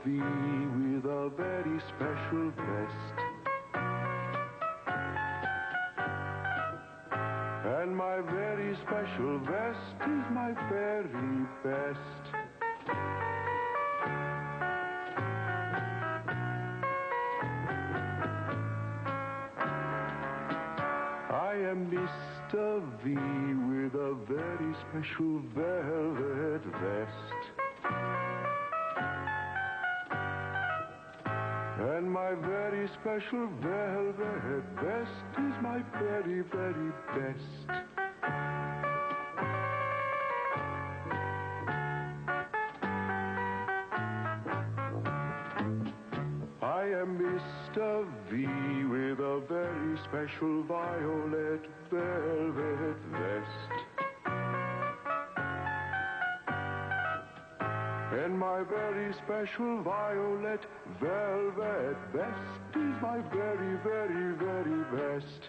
V with a very special vest. And my very special vest is my very best. I am Mr. V with a very special velvet vest. And my very special velvet vest is my very, very best. I am Mr. V with a very special violet velvet vest. And my very special violet velvet vest is my very, very, very best.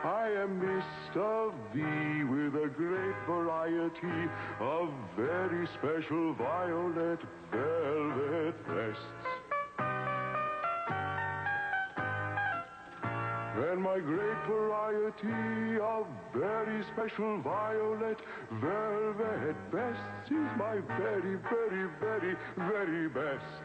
I am Mr. V with a great variety of very special violet velvet vests. And my great variety of very special violet velvet vests is my very, very, very, very best.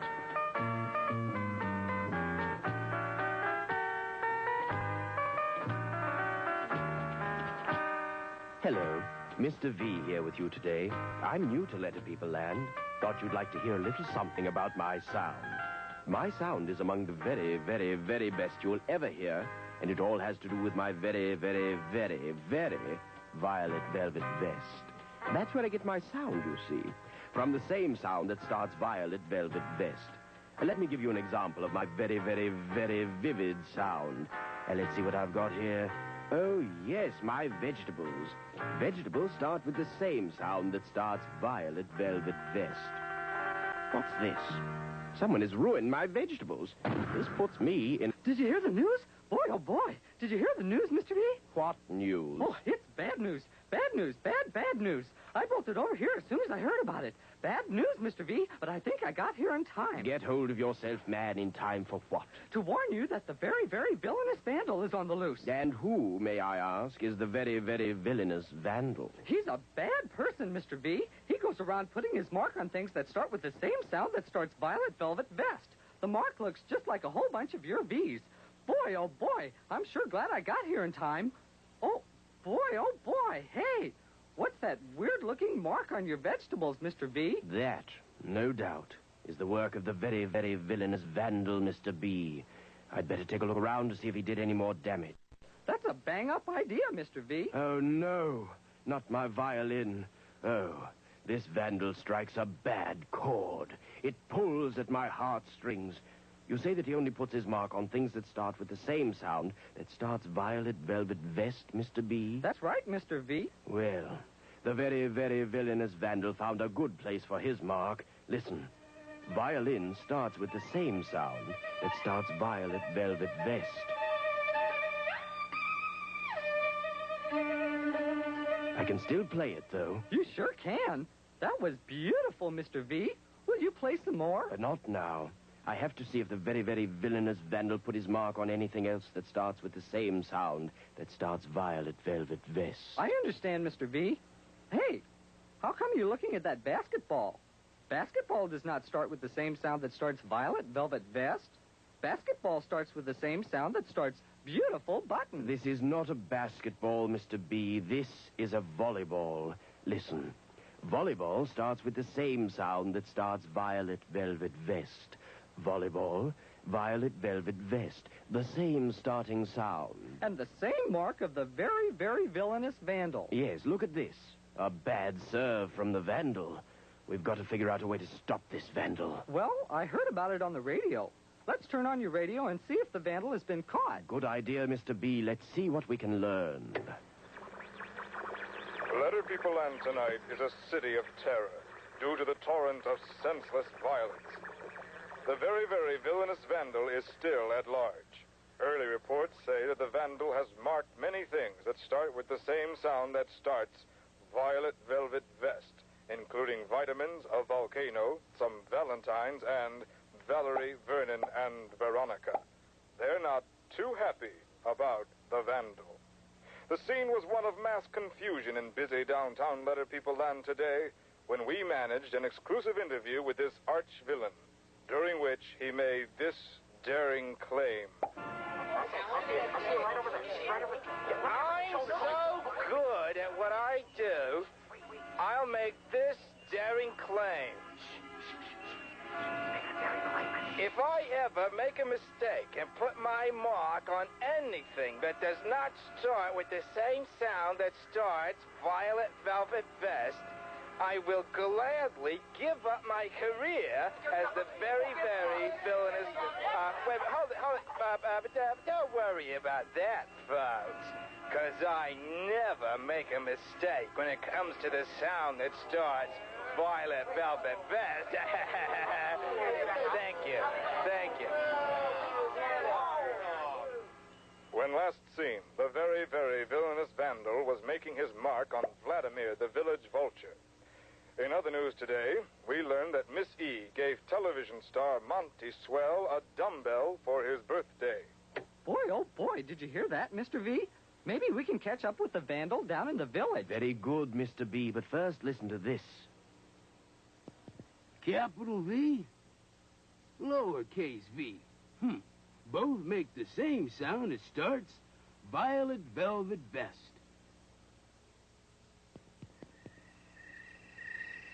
Hello, Mr. V here with you today. I'm new to Letter People Land. Thought you'd like to hear a little something about my sound. My sound is among the very, very, very best you'll ever hear, and it all has to do with my very, very, very, very violet velvet vest. That's where I get my sound, you see, from the same sound that starts violet velvet vest. Let me give you an example of my very, very, very vivid sound. Let's see what I've got here. Oh, yes, my vegetables. Vegetables start with the same sound that starts violet velvet vest. What's this? Someone has ruined my vegetables. This puts me in... Did you hear the news? Boy, oh boy. Did you hear the news, Mr. V? What news? Oh, it's bad news. Bad news. Bad news. I bolted over here as soon as I heard about it. Bad news, Mr. V, but I think I got here in time. Get hold of yourself, man, in time for what? To warn you that the very, very villainous vandal is on the loose. And who, may I ask, is the very, very villainous vandal? He's a bad person, Mr. V. He goes around putting his mark on things that start with the same sound that starts violet velvet vest. The mark looks just like a whole bunch of your V's. Boy, oh boy, I'm sure glad I got here in time. Oh boy, hey, what's that weird-looking mark on your vegetables, Mr. V? That, no doubt, is the work of the very, very villainous vandal, Mr. B. I'd better take a look around to see if he did any more damage. That's a bang-up idea, Mr. V. Oh, no, not my violin. Oh, this vandal strikes a bad chord. It pulls at my heartstrings. You say that he only puts his mark on things that start with the same sound that starts violet velvet vest, Mr. B? That's right, Mr. V. Well, the very, very villainous vandal found a good place for his mark. Listen, violin starts with the same sound that starts violet velvet vest. I can still play it, though. You sure can. That was beautiful, Mr. V. Will you play some more? But not now. I have to see if the very, very villainous vandal put his mark on anything else that starts with the same sound that starts violet velvet vest. I understand, Mr. V. Hey, how come you're looking at that basketball? Basketball does not start with the same sound that starts violet velvet vest. Basketball starts with the same sound that starts beautiful button. This is not a basketball, Mr. B. This is a volleyball. Listen. Volleyball starts with the same sound that starts violet velvet vest. Volleyball, violet velvet vest. The same starting sound. And the same mark of the very, very villainous vandal. Yes, look at this. A bad serve from the vandal. We've got to figure out a way to stop this vandal. Well, I heard about it on the radio. Let's turn on your radio and see if the vandal has been caught. Good idea, Mr. B. Let's see what we can learn. Letter People Land tonight is a city of terror due to the torrent of senseless violence. The very, very villainous vandal is still at large. Early reports say that the Vandal has marked many things that start with the same sound that starts Violet Velvet Vest, including vitamins, a volcano, some valentines, and Valerie, Vernon, and Veronica. They're not too happy about the Vandal. The scene was one of mass confusion in busy downtown Letter People Land today when we managed an exclusive interview with this arch-villain, during which he made this daring claim. I'm so good at what I do, I'll make this daring claim. If I ever make a mistake and put my mark on anything that does not start with the same sound that starts Violet Velvet Vest, I will gladly give up my career as the very, very villainous... wait, hold it. Don't worry about that, folks. Because I never make a mistake when it comes to the sound that starts Violet Velvet Vest. Thank you. When last seen, the very, very villainous Vandal was making his mark on Vladimir, the village vulture. In other news today, we learned that Miss E gave television star Monty Swell a dumbbell for his birthday. Boy, oh boy, did you hear that, Mr. V? Maybe we can catch up with the Vandal down in the village. Very good, Mr. B, but first listen to this. Capital V? Lowercase v. Both make the same sound. It starts Violet Velvet Vest.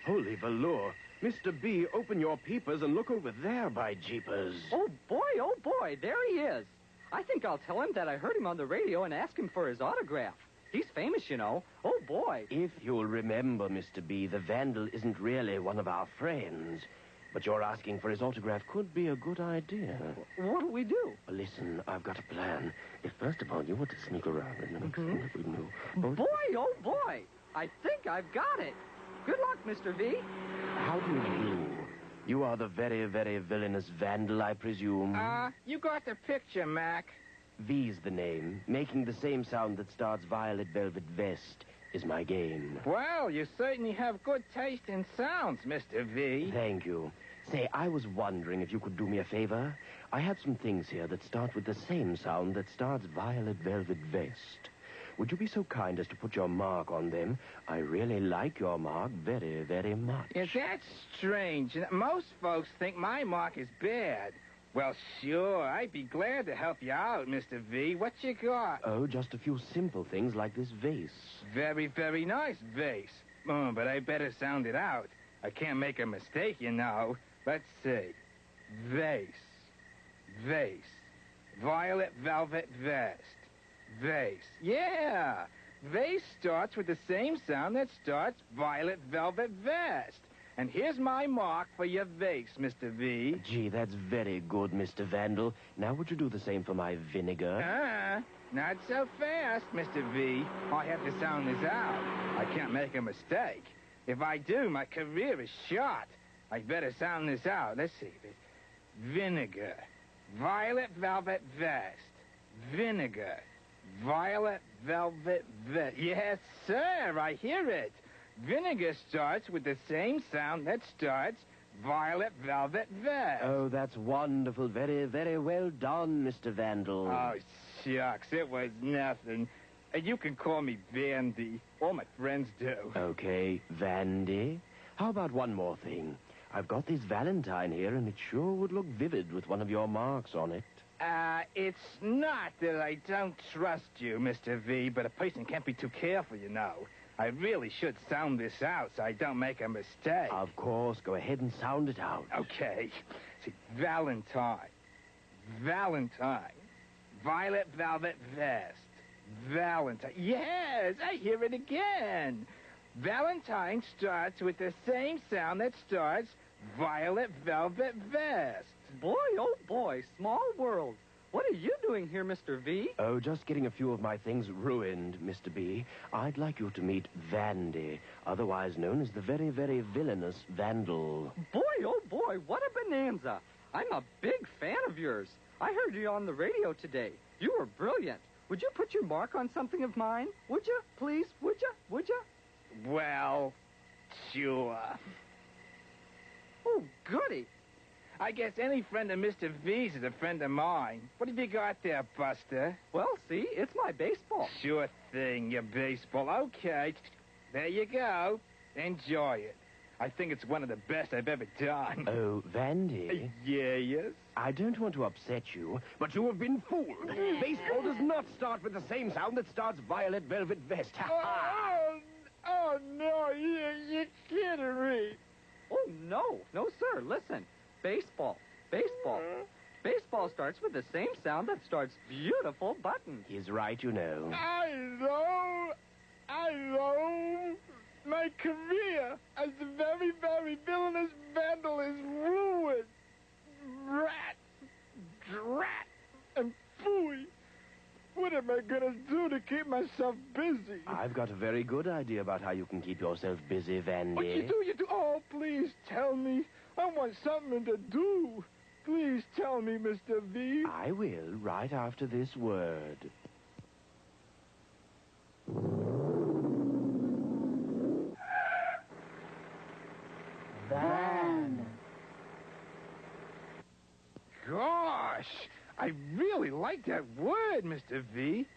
Holy velour. Mr. B, open your peepers and look over there, by jeepers. Oh, boy, there he is. I think I'll tell him that I heard him on the radio and ask him for his autograph. He's famous, you know. Oh, boy. If you'll remember, Mr. B, the Vandal isn't really one of our friends. But your asking for his autograph could be a good idea. What'll we do? Listen, I've got a plan. If first of all you were to sneak around and make sure that we knew... Boy, oh, boy. I think I've got it. Good luck, Mr. V. How do you do? You are the very, very villainous Vandal, I presume. You got the picture, Mac. V's the name. Making the same sound that starts Violet Velvet Vest is my game. Well, you certainly have good taste in sounds, Mr. V. Thank you. Say, I was wondering if you could do me a favor. I have some things here that start with the same sound that starts Violet Velvet Vest. Would you be so kind as to put your mark on them? I really like your mark very, very much. Yeah, that's strange. Most folks think my mark is bad. Well, sure, I'd be glad to help you out, Mr. V. What you got? Oh, just a few simple things like this vase. Very, very nice vase. Oh, but I better sound it out. I can't make a mistake, you know. Let's see. Vase. Vase. Violet Velvet Vest. Vase. Yeah. Vase starts with the same sound that starts Violet Velvet Vest. And here's my mark for your vase, Mr. V. Gee, that's very good, Mr. Vandal. Now, would you do the same for my vinegar? Not so fast, Mr. V. I have to sound this out. I can't make a mistake. If I do, my career is shot. I better sound this out. Let's see. Vinegar. Violet Velvet Vest. Vinegar. Violet Velvet Vest. Yes, sir, I hear it. Vinegar starts with the same sound that starts Violet Velvet Vest. Oh, that's wonderful. Very, very well done, Mr. Vandal. Oh, shucks, it was nothing. You can call me Vandy. All my friends do. Okay, Vandy. How about one more thing? I've got this Valentine here, and it sure would look vivid with one of your marks on it. It's not that I don't trust you, Mr. V, but a person can't be too careful, you know. I really should sound this out so I don't make a mistake. Of course. Go ahead and sound it out. Okay. See, Valentine. Valentine. Violet Velvet Vest. Valentine. Yes, I hear it again. Valentine starts with the same sound that starts Violet Velvet Vest. Boy, oh boy, small world. What are you doing here, Mr. V? Oh, just getting a few of my things ruined, Mr. B. I'd like you to meet Vandy, otherwise known as the very, very villainous Vandal. Boy, oh boy, what a bonanza. I'm a big fan of yours. I heard you on the radio today. You were brilliant. Would you put your mark on something of mine? Would you? Please? Would you? Would you? Well, sure. Oh, goody. I guess any friend of Mr. V's is a friend of mine. What have you got there, Buster? Well, see, it's my baseball. Sure thing, your baseball. Okay. There you go. Enjoy it. I think it's one of the best I've ever done. Oh, Vandy. Yes? I don't want to upset you, but you have been fooled. Baseball does not start with the same sound that starts Violet Velvet Vest. Oh, no, you're kidding me. Oh, no. No, sir. Listen. Baseball. Baseball. Baseball starts with the same sound that starts Beautiful Button. He's right, you know. I know. My career as the very, very villainous vandal is ruined. Rat, drat, and phooey. What am I gonna do to keep myself busy? I've got a very good idea about how you can keep yourself busy, Vandy. What you do? Oh, please tell me. I want something to do. Please tell me, Mr. V. I will, right after this word. Van. Gosh, I really like that word, Mr. V.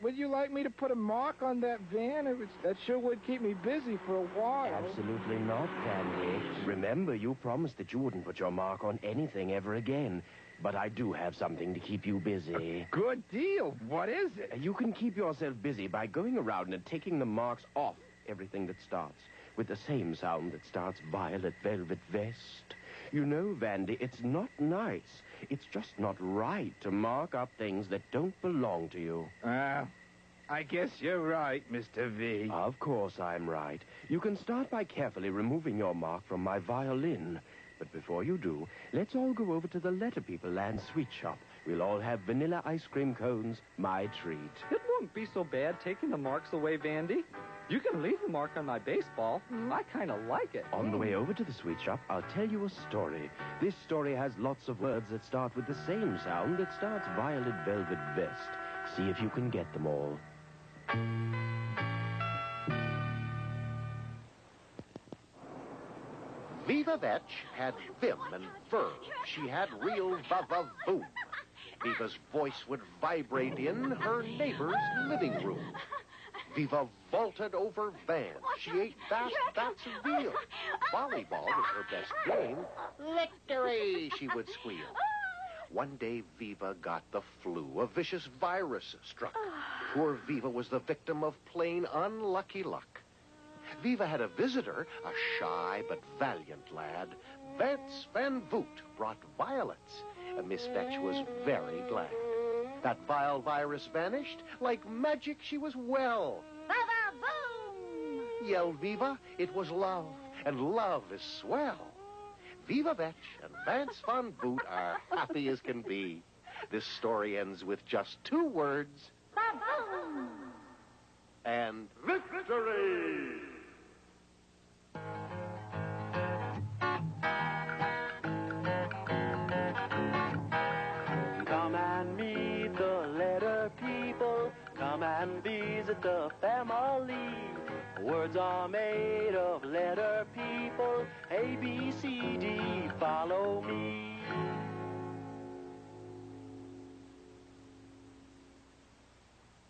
Would you like me to put a mark on that van? That sure would keep me busy for a while. Absolutely not, Vandy. Remember, you promised that you wouldn't put your mark on anything ever again. But I do have something to keep you busy. Good deal. What is it? You can keep yourself busy by going around and taking the marks off everything that starts with the same sound that starts Violet Velvet Vest. You know, Vandy, it's not nice. It's just not right to mark up things that don't belong to you. I guess you're right, Mr. V. Of course I'm right. You can start by carefully removing your mark from my violin. But before you do, let's all go over to the Letter People Land sweet shop. We'll all have vanilla ice cream cones, my treat. It won't be so bad taking the marks away, Vandy. You can leave the mark on my baseball. I kind of like it. On the way over to the sweet shop, I'll tell you a story. This story has lots of words that start with the same sound that starts Violet Velvet Vest. See if you can get them all. Viva Vetch had vim and verve. She had real va-va-voom. Viva's voice would vibrate in her neighbor's living room. Viva vaulted over vans. She ate vast vats of veal. Volleyball was her best game. Victory, she would squeal. One day, Viva got the flu. A vicious virus struck. Poor Viva was the victim of plain unlucky luck. Viva had a visitor, a shy but valiant lad. Vance Van Voot brought violets. Miss Vetch was very glad. That vile virus vanished. Like magic, she was well. Ba-ba-boom! Yelled Viva. It was love, and love is swell. Viva Vetch and Vance Van Voot are happy as can be. This story ends with just 2 words. Ba-boom! And victory! Come and meet the Letter People. Come and visit the family. Words are made of letter people. A, B, C, D, follow me.